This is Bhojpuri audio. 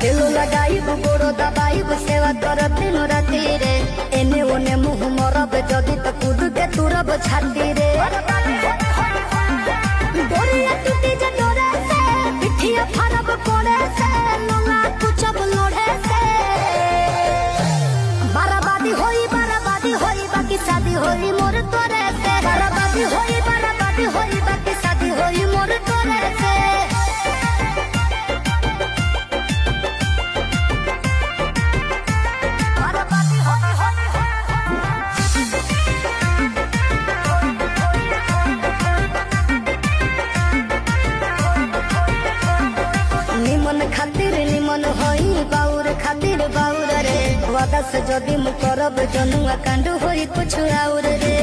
तेल लगाइब गोड़ दबाइब सेवा करब दिन राति रे एने ओने मुँह मरब जदि तो कूद के तुरब छाती रे डोरिया टूटी जे डोरे से पिठिया फरब कोड़े से लोला कुचब लोढ़े से बराबादी होई बाकी शादी होई मोर तोरे से बराबादी होई बाकी शादी होई मोर तोरे से निमन खातिर निमन होई बाउर खातिर बाउर रे वादा से जदि मु करब जनुआ कांड होई कुछ आउर रे